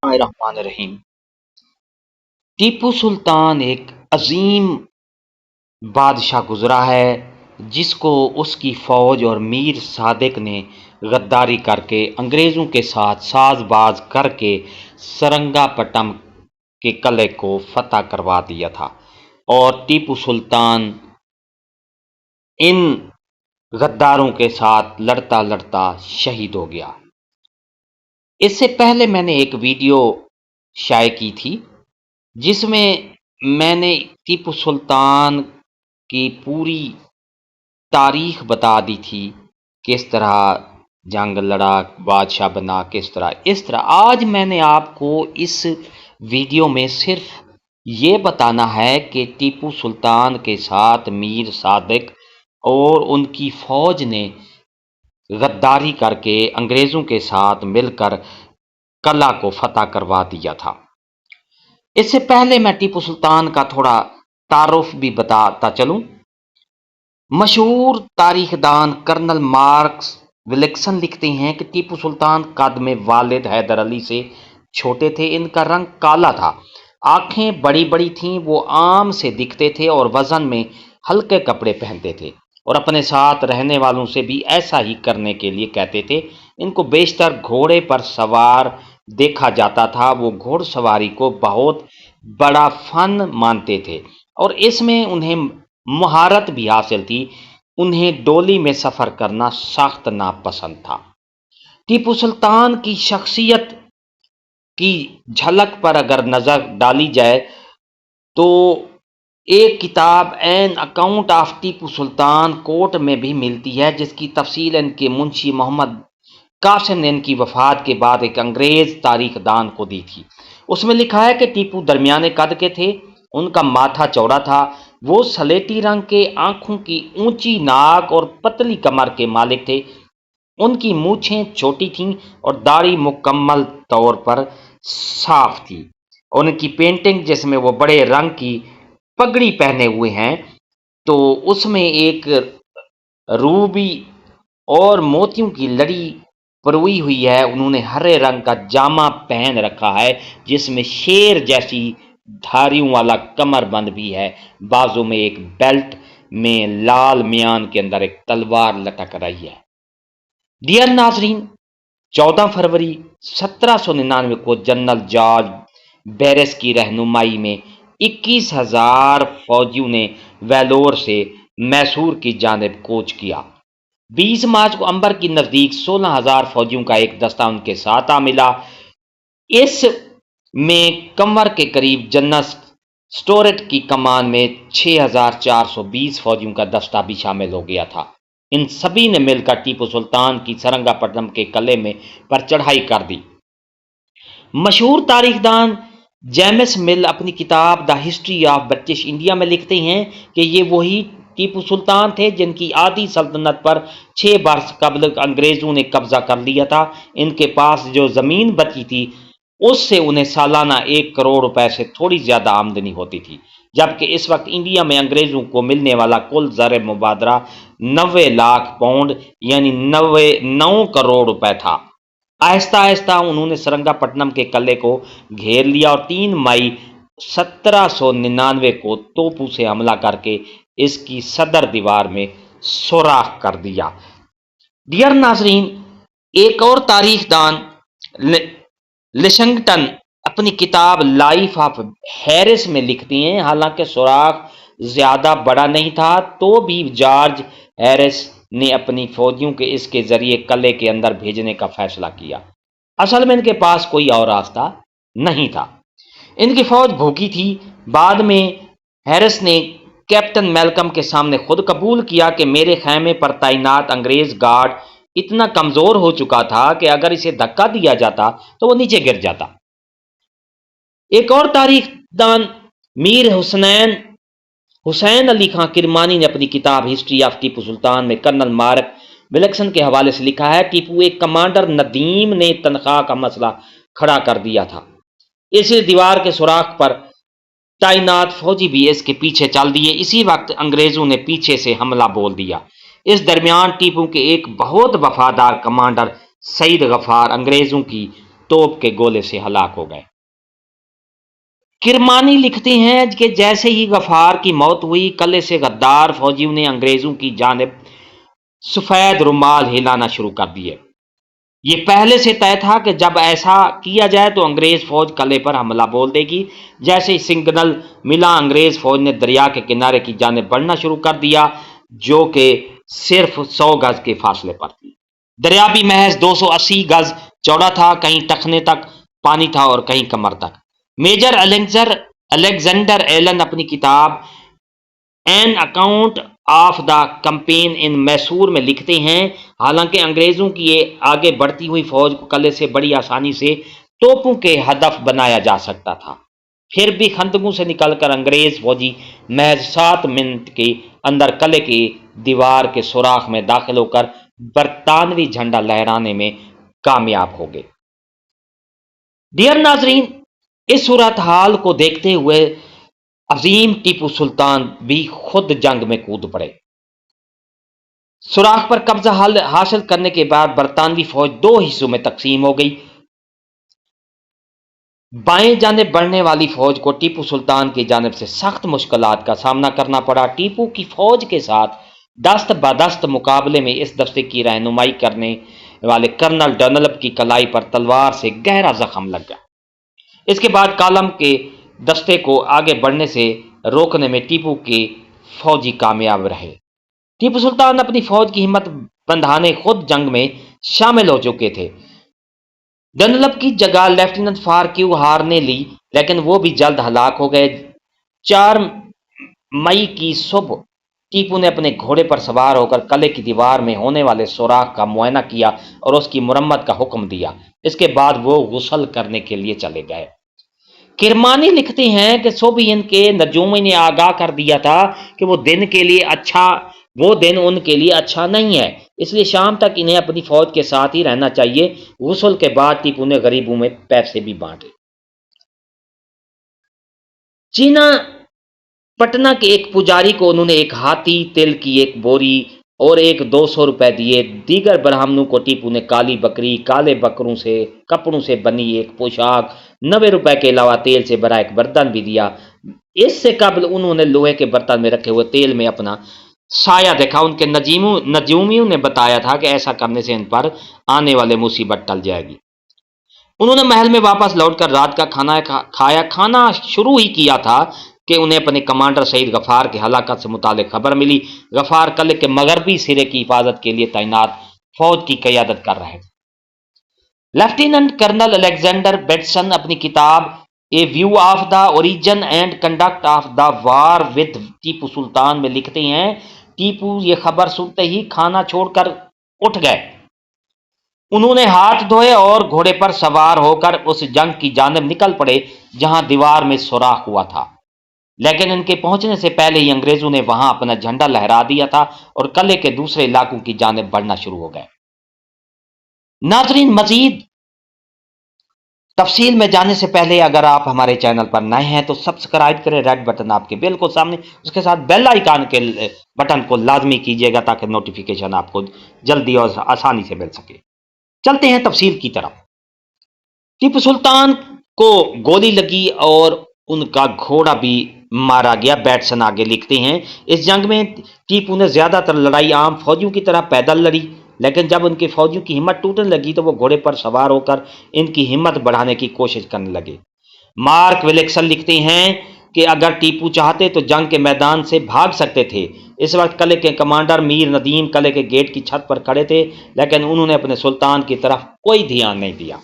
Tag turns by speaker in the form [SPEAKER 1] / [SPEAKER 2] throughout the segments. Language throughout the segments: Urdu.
[SPEAKER 1] الرحمن الرحیم۔ ٹیپو سلطان ایک عظیم بادشاہ گزرا ہے جس کو اس کی فوج اور میر صادق نے غداری کر کے انگریزوں کے ساتھ ساز باز کر کے سرنگا پٹم کے قلعے کو فتح کروا دیا تھا، اور ٹیپو سلطان ان غداروں کے ساتھ لڑتا لڑتا شہید ہو گیا۔ اس سے پہلے میں نے ایک ویڈیو شائع کی تھی جس میں نے ٹیپو سلطان کی پوری تاریخ بتا دی تھی، کس طرح جنگ لڑا، بادشاہ بنا، کس طرح آج میں نے آپ کو اس ویڈیو میں صرف یہ بتانا ہے کہ ٹیپو سلطان کے ساتھ میر صادق اور ان کی فوج نے غداری کر کے انگریزوں کے ساتھ مل کر قلعہ کو فتح کروا دیا تھا۔ اس سے پہلے میں ٹیپو سلطان کا تھوڑا تعارف بھی بتاتا چلوں۔ مشہور تاریخ دان کرنل مارکس ولیکسن لکھتے ہیں کہ ٹیپو سلطان قد میں والد حیدر علی سے چھوٹے تھے، ان کا رنگ کالا تھا، آنکھیں بڑی بڑی تھیں، وہ عام سے دکھتے تھے اور وزن میں ہلکے کپڑے پہنتے تھے، اور اپنے ساتھ رہنے والوں سے بھی ایسا ہی کرنے کے لیے کہتے تھے۔ ان کو بیشتر گھوڑے پر سوار دیکھا جاتا تھا، وہ گھوڑ سواری کو بہت بڑا فن مانتے تھے اور اس میں انہیں مہارت بھی حاصل تھی۔ انہیں ڈولی میں سفر کرنا سخت ناپسند تھا۔ ٹیپو سلطان کی شخصیت کی جھلک پر اگر نظر ڈالی جائے تو ایک کتاب an account of Tipu Sultan کوٹ میں بھی ملتی ہے، جس کی تفصیل ان کے منشی محمد قاسم نے ان کی وفات کے بعد ایک انگریز تاریخ دان کو دی تھی۔ اس میں لکھا ہے کہ ٹیپو درمیانے قد کے تھے، ان کا ماتھا چوڑا تھا، وہ سلیٹی رنگ کے، آنکھوں کی اونچی ناک اور پتلی کمر کے مالک تھے، ان کی مونچھیں چھوٹی تھیں اور داڑھی مکمل طور پر صاف تھی۔ ان کی پینٹنگ جس میں وہ بڑے رنگ کی پگڑی پہنے ہوئے ہیں، تو اس میں ایک روبی اور موتیوں کی لڑی پروئی ہوئی ہے، انہوں نے ہرے رنگ کا جامہ پہن رکھا ہے جس میں شیر جیسی دھاریوں والا کمر بند بھی ہے، بازو میں ایک بیلٹ میں لال میان کے اندر ایک تلوار لٹک رہی ہے۔ ڈیئر ناظرین، 14 فروری 1799 کو جنرل جارج بیرس کی رہنمائی میں 21,000 فوجیوں نے ویلور سے میسور کی جانب کوچ کیا۔ 20 مارچ کو امبر کی نزدیک 16,000 فوجیوں کا ایک دستہ ان کے ساتھ آ ملا۔ اس میں کنور کے قریب جنرل سٹورٹ کی کمان میں 6,420 فوجیوں کا دستہ بھی شامل ہو گیا تھا۔ ان سبھی نے مل کر ٹیپو سلطان کی سرنگا پٹم کے قلعے میں پر چڑھائی کر دی۔ مشہور تاریخ دان جیمس مل اپنی کتاب the history of British India میں لکھتے ہیں کہ یہ وہی ٹیپو سلطان تھے جن کی آدھی سلطنت پر 6 برس قبل انگریزوں نے قبضہ کر لیا تھا۔ ان کے پاس جو زمین بچی تھی اس سے انہیں سالانہ 1 کروڑ روپے سے تھوڑی زیادہ آمدنی ہوتی تھی، جبکہ اس وقت انڈیا میں انگریزوں کو ملنے والا کل زر مبادرہ 90 لاکھ پاؤنڈ یعنی 9 کروڑ روپے تھا۔ آہستہ آہستہ انہوں نے سرنگا پٹنم کے قلعے کو گھیر لیا اور 3 مئی 1799 کو توپوں سے حملہ کر کے اس کی صدر دیوار میں سوراخ کر دیا۔ ڈیئر ناظرین، ایک اور تاریخ دان لشنگٹن اپنی کتاب لائف آف ہیرس میں لکھتے ہیں، حالانکہ سوراخ زیادہ بڑا نہیں تھا تو بھی جارج ہیرس نے اپنی فوجیوں کے اس کے ذریعے قلعے کے اندر بھیجنے کا فیصلہ کیا۔ اصل میں ان کے پاس کوئی اور راستہ نہیں تھا، ان کی فوج بھوکی تھی۔ بعد میں ہیرس نے کیپٹن میلکم کے سامنے خود قبول کیا کہ میرے خیمے پر تعینات انگریز گارڈ اتنا کمزور ہو چکا تھا کہ اگر اسے دھکا دیا جاتا تو وہ نیچے گر جاتا۔ ایک اور تاریخ دان میر حسین علی خان کرمانی نے اپنی کتاب ہسٹری آف ٹیپو سلطان میں کرنل مارک ولیکسن کے حوالے سے لکھا ہے، ٹیپو ایک کمانڈر ندیم نے تنخواہ کا مسئلہ کھڑا کر دیا تھا، اس دیوار کے سوراخ پر تعینات فوجی بھی اس کے پیچھے چل دیے۔ اسی وقت انگریزوں نے پیچھے سے حملہ بول دیا۔ اس درمیان ٹیپو کے ایک بہت وفادار کمانڈر سعید غفار انگریزوں کی توپ کے گولے سے ہلاک ہو گئے۔ کرمانی لکھتے ہیں کہ جیسے ہی غفار کی موت ہوئی، قلعے سے غدار فوجیوں نے انگریزوں کی جانب سفید رومال ہلانا شروع کر دیے۔ یہ پہلے سے طے تھا کہ جب ایسا کیا جائے تو انگریز فوج قلعے پر حملہ بول دے گی۔ جیسے ہی سگنل ملا، انگریز فوج نے دریا کے کنارے کی جانب بڑھنا شروع کر دیا، جو کہ صرف 100 گز کے فاصلے پر تھی۔ دریا بھی محض 280 گز چوڑا تھا، کہیں ٹخنے تک پانی تھا اور کہیں کمر تک۔ میجر الیگزینڈر ایلن اپنی کتاب an account of the campaign in Mysore میں لکھتے ہیں، حالانکہ انگریزوں کی یہ آگے بڑھتی ہوئی فوج کو قلعے سے بڑی آسانی سے توپوں کے ہدف بنایا جا سکتا تھا، پھر بھی خندقوں سے نکل کر انگریز فوجی محض 7 منٹ کے اندر قلعے کی دیوار کے سوراخ میں داخل ہو کر برطانوی جھنڈا لہرانے میں کامیاب ہو گئے۔ ڈیئر ناظرین، اس صورتحال کو دیکھتے ہوئے عظیم ٹیپو سلطان بھی خود جنگ میں کود پڑے۔ سوراخ پر قبضہ حاصل کرنے کے بعد برطانوی فوج 2 حصوں میں تقسیم ہو گئی۔ بائیں جانب بڑھنے والی فوج کو ٹیپو سلطان کی جانب سے سخت مشکلات کا سامنا کرنا پڑا۔ ٹیپو کی فوج کے ساتھ دست بدست مقابلے میں اس دستے کی رہنمائی کرنے والے کرنل ڈنلپ کی کلائی پر تلوار سے گہرا زخم لگ گیا۔ اس کے بعد کالم کے دستے کو آگے بڑھنے سے روکنے میں ٹیپو کے فوجی کامیاب رہے۔ ٹیپو سلطان اپنی فوج کی ہمت بندھانے خود جنگ میں شامل ہو چکے تھے۔ ڈنلپ کی جگہ لیفٹیننٹ فارکیو ہار نے لی، لیکن وہ بھی جلد ہلاک ہو گئے۔ 4 مئی کی صبح ٹیپو نے اپنے گھوڑے پر سوار ہو کر قلعے کی دیوار میں ہونے والے سوراخ کا معائنہ کیا اور اس کی مرمت کا حکم دیا۔ اس کے بعد وہ غسل کرنے کے لیے چلے گئے۔ کرمانی لکھتے ہیں کہ صبح ان کے نجومی نے آگاہ کر دیا تھا کہ وہ دن ان کے لیے اچھا نہیں ہے، اس لیے شام تک انہیں اپنی فوج کے ساتھ ہی رہنا چاہیے۔ غسل کے بعد ٹیپو نے غریبوں میں پیسے بھی بانٹے۔ چینا پٹنہ کے ایک پجاری کو انہوں نے ایک ہاتھی، تل کی ایک بوری اور 200 روپے دیے۔ دیگر برہمنوں کو ٹیپو نے کالی بکری، کالے کپڑوں سے بنی ایک پوشاک، 90 روپے کے علاوہ تیل سے بھرا ایک برتن بھی دیا۔ اس سے قبل انہوں نے لوہے کے برتن میں رکھے ہوئے تیل میں اپنا سایہ دیکھا۔ ان کے نجومیوں نے بتایا تھا کہ ایسا کرنے سے ان پر آنے والے مصیبت ٹل جائے گی۔ انہوں نے محل میں واپس لوٹ کر رات کا کھانا کھایا۔ کھانا شروع ہی کیا تھا کہ انہیں اپنے کمانڈر شہید غفار کے ہلاکت سے متعلق خبر ملی۔ غفار قلعے کے مغربی سرے کی حفاظت کے لیے تعینات فوج کی قیادت کر رہے تھے۔ لیفٹیننٹ کرنل الیگزینڈر بیٹسن اپنی کتاب a view of the origin and conduct of the war with Tipu Sultan میں لکھتے ہیں، ٹیپو یہ خبر سنتے ہی کھانا چھوڑ کر اٹھ گئے۔ انہوں نے ہاتھ دھوئے اور گھوڑے پر سوار ہو کر اس جنگ کی جانب نکل پڑے جہاں دیوار میں سوراخ ہوا تھا، لیکن ان کے پہنچنے سے پہلے ہی انگریزوں نے وہاں اپنا جھنڈا لہرا دیا تھا اور قلعے کے دوسرے علاقوں کی جانب بڑھنا شروع ہو گئے۔ ناظرین، مزید تفصیل میں جانے سے پہلے اگر آپ ہمارے چینل پر نئے ہیں تو سبسکرائب کریں، ریڈ بٹن آپ کے بالکل سامنے، اس کے ساتھ بیل آئیکن کے بٹن کو لازمی کیجیے گا تاکہ نوٹیفیکیشن آپ کو جلدی اور آسانی سے مل سکے۔ چلتے ہیں تفصیل کی طرف۔ ٹیپو سلطان کو گولی لگی اور ان کا گھوڑا بھی مارا گیا۔ بیٹسن آگے لکھتے ہیں، اس جنگ میں ٹیپو نے زیادہ تر لڑائی عام فوجیوں کی طرح پیدل لڑی، لیکن جب ان کے فوجیوں کی ہمت ٹوٹنے لگی تو وہ گھوڑے پر سوار ہو کر ان کی ہمت بڑھانے کی کوشش کرنے لگے۔ مارک ولیکسن لکھتے ہیں کہ اگر ٹیپو چاہتے تو جنگ کے میدان سے بھاگ سکتے تھے۔ اس وقت قلعے کے کمانڈر میر ندیم قلعے کے گیٹ کی چھت پر کھڑے تھے، لیکن انہوں نے اپنے سلطان کی طرف کوئی دھیان نہیں دیا۔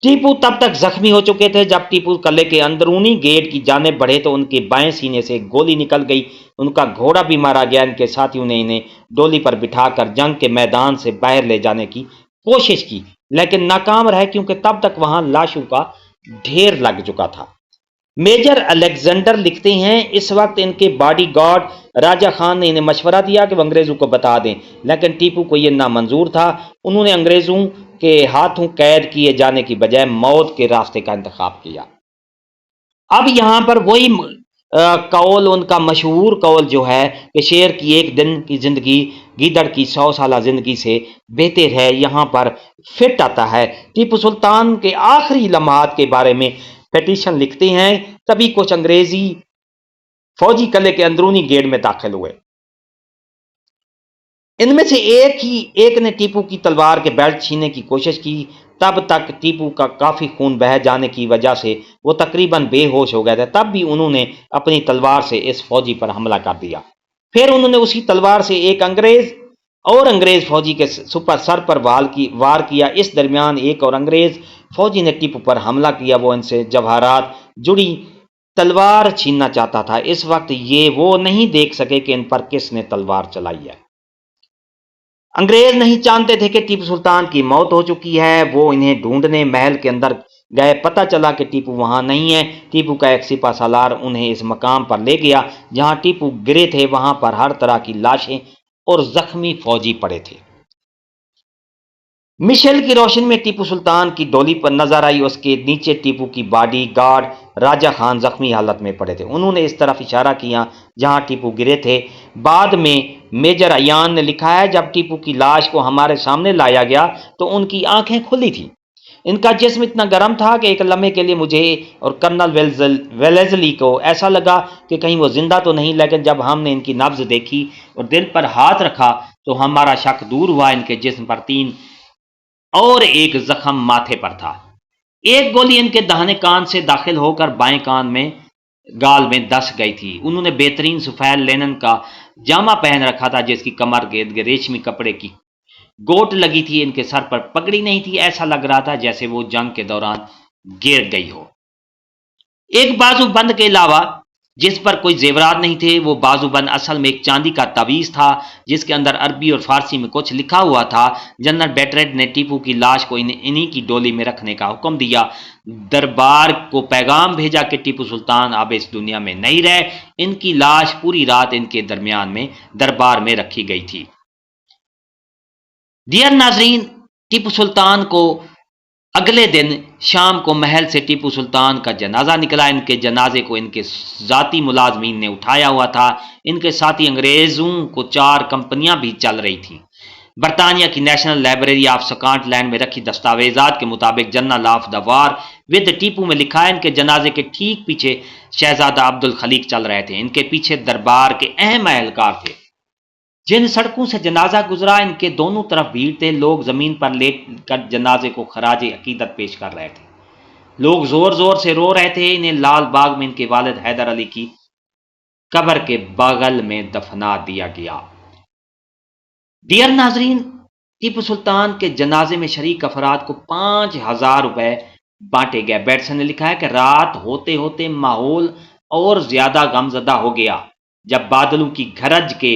[SPEAKER 1] ٹیپو تب تک زخمی ہو چکے تھے۔ جب ٹیپو قلعے کے اندرونی گیٹ کی جانب بڑھے تو ان کے بائیں سینے سے گولی نکل گئی، ان کا گھوڑا بھی مارا گیا۔ ان کے ساتھیوں نے انہیں ڈولی پر بٹھا کر جنگ کے میدان سے باہر لے جانے کی کوشش کی، لیکن ناکام رہے کیونکہ تب تک وہاں لاشوں کا ڈھیر لگ چکا تھا۔ میجر الیگزینڈر لکھتے ہیں، اس وقت ان کے باڈی گارڈ راجہ خان نے انہیں مشورہ دیا کہ وہ انگریزوں کو بتا دیں، لیکن ٹیپو کو یہ نامنظور تھا۔ انہوں نے انگریزوں کے ہاتھوں قید کیے جانے کی بجائے موت کے راستے کا انتخاب کیا۔ اب یہاں پر وہی قول، ان کا مشہور قول جو ہے کہ شیر کی ایک دن کی زندگی گیدڑ کی 100 سالہ زندگی سے بہتر ہے، یہاں پر فٹ آتا ہے۔ ٹیپو سلطان کے آخری لمحات کے بارے میں پیٹیشن لکھتے ہیں، تبھی کچھ انگریزی فوجی قلعے کے اندرونی گیٹ میں داخل ہوئے۔ ان میں سے ایک نے ٹیپو کی تلوار کے بیلٹ چھیننے کی کوشش کی۔ تب تک ٹیپو کا کافی خون بہہ جانے کی وجہ سے وہ تقریباً بے ہوش ہو گئے تھے، تب بھی انہوں نے اپنی تلوار سے اس فوجی پر حملہ کر دیا۔ پھر انہوں نے اسی تلوار سے ایک انگریز فوجی کے سر پر وار کیا۔ اس درمیان ایک اور انگریز فوجی نے ٹیپو پر حملہ کیا، وہ ان سے جواہرات جڑی تلوار چھیننا چاہتا تھا۔ اس وقت وہ نہیں دیکھ سکے کہ ان پر کس نے تلوار چلائی ہے۔ انگریز نہیں جانتے تھے کہ ٹیپو سلطان کی موت ہو چکی ہے۔ وہ انہیں ڈھونڈنے محل کے اندر گئے، پتہ چلا کہ ٹیپو وہاں نہیں ہے۔ ٹیپو کا ایک سپہ سالار انہیں اس مقام پر لے گیا جہاں ٹیپو گرے تھے، وہاں پر ہر طرح کی لاشیں اور زخمی فوجی پڑے تھے۔ مشل کی روشنی میں ٹیپو سلطان کی ڈولی پر نظر آئی، اس کے نیچے ٹیپو کی باڈی گارڈ راجہ خان زخمی حالت میں پڑے تھے۔ انہوں نے اس طرف اشارہ کیا جہاں ٹیپو گرے تھے۔ بعد میں میجر ایان نے لکھا ہے، جب ٹیپو کی لاش کو ہمارے سامنے لایا گیا تو ان کی آنکھیں کھلی تھیں۔ ان کا جسم اتنا گرم تھا کہ ایک لمحے کے لیے مجھے اور کرنل ویلزلی کو ایسا لگا کہ کہیں وہ زندہ تو نہیں، لیکن جب ہم نے ان کی نبض دیکھی اور دل پر ہاتھ رکھا تو ہمارا شک دور ہوا۔ ان کے جسم پر 3 اور ایک زخم ماتھے پر تھا۔ ایک گولی ان کے داہنے کان سے داخل ہو کر بائیں کان میں گال میں دس گئی تھی۔ انہوں نے بہترین سفید لینن کا جامہ پہن رکھا تھا جس کی کمر کے ارد گرد ریشمی کپڑے کی گوٹ لگی تھی۔ ان کے سر پر پگڑی نہیں تھی، ایسا لگ رہا تھا جیسے وہ جنگ کے دوران گر گئی ہو۔ ایک بازو بند کے علاوہ جس پر کوئی زیورات نہیں تھے، وہ بازو بند اصل میں ایک چاندی کا تعویذ تھا جس کے اندر عربی اور فارسی میں کچھ لکھا ہوا تھا۔ جنرل بیٹرٹ نے ٹیپو کی لاش کو انہی کی ڈولی میں رکھنے کا حکم دیا، دربار کو پیغام بھیجا کہ ٹیپو سلطان اب اس دنیا میں نہیں رہے۔ ان کی لاش پوری رات ان کے درمیان میں دربار میں رکھی گئی تھی۔ ڈیئر ناظرین، ٹیپو سلطان کو اگلے دن شام کو محل سے ٹیپو سلطان کا جنازہ نکلا۔ ان کے جنازے کو ان کے ذاتی ملازمین نے اٹھایا ہوا تھا۔ ان کے ساتھی انگریزوں کو 4 کمپنیاں بھی چل رہی تھیں۔ برطانیہ کی national library of Scotland میں رکھی دستاویزات کے مطابق general of the war with Tipu میں لکھا ہے، ان کے جنازے کے ٹھیک پیچھے شہزادہ عبد الخلیق چل رہے تھے۔ ان کے پیچھے دربار کے اہم اہلکار تھے۔ جن سڑکوں سے جنازہ گزرا ان کے دونوں طرف بھیڑ تھے، لوگ زمین پر لیٹ کر جنازے کو خراج عقیدت پیش کر رہے تھے۔ لوگ زور زور سے رو رہے تھے۔ انہیں لال باغ میں ان کے والد حیدر علی کی قبر کے بغل میں دفنا دیا گیا۔ ڈیئر ناظرین، ٹیپو سلطان کے جنازے میں شریک افراد کو 5000 روپے بانٹے گئے۔ بیٹسن نے لکھا ہے کہ رات ہوتے ہوتے ماحول اور زیادہ غمزدہ ہو گیا جب بادلوں کی گرج کے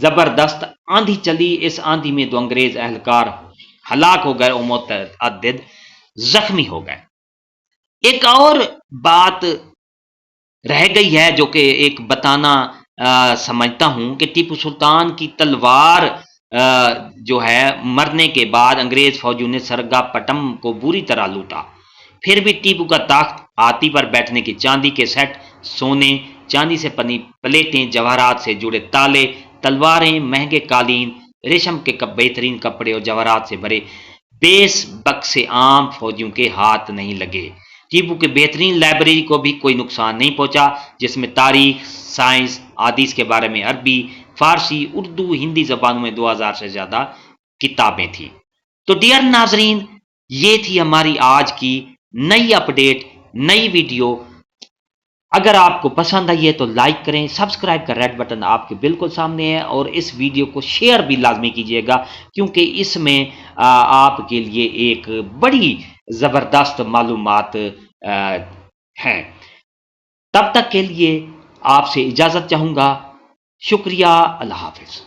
[SPEAKER 1] زبردست آندھی چلی۔ اس آندھی میں 2 انگریز اہلکار ہلاک ہو گئے اور متعدد زخمی ہو گئے۔ ایک اور بات رہ گئی ہے جو کہ ایک بتانا سمجھتا ہوں کہ ٹیپو سلطان کی تلوار جو ہے مرنے کے بعد انگریز فوجیوں نے سرگا پٹم کو بری طرح لوٹا۔ پھر بھی ٹیپو کا تخت، ہاتھی پر بیٹھنے کی چاندی کے سیٹ، سونے چاندی سے بنی پلیٹیں، جواہرات سے جڑے تالے، تلواریں، مہنگے قالین، ریشم کے بہترین کپڑے اور جواہرات سے بھرے 20 بکسے عام فوجیوں کے ہاتھ نہیں لگے۔ ٹیپو کے بہترین لائبریری کو بھی کوئی نقصان نہیں پہنچا، جس میں تاریخ، سائنس، حدیث کے بارے میں عربی، فارسی، اردو، ہندی زبانوں میں 2000 سے زیادہ کتابیں تھیں۔ تو ڈیئر ناظرین، یہ تھی ہماری آج کی نئی اپڈیٹ، نئی ویڈیو۔ اگر آپ کو پسند آئی ہے تو لائک کریں، سبسکرائب کا ریڈ بٹن آپ کے بالکل سامنے ہے، اور اس ویڈیو کو شیئر بھی لازمی کیجیے گا کیونکہ اس میں آپ کے لیے ایک بڑی زبردست معلومات ہیں۔ تب تک کے لیے آپ سے اجازت چاہوں گا۔ شکریہ، اللہ حافظ۔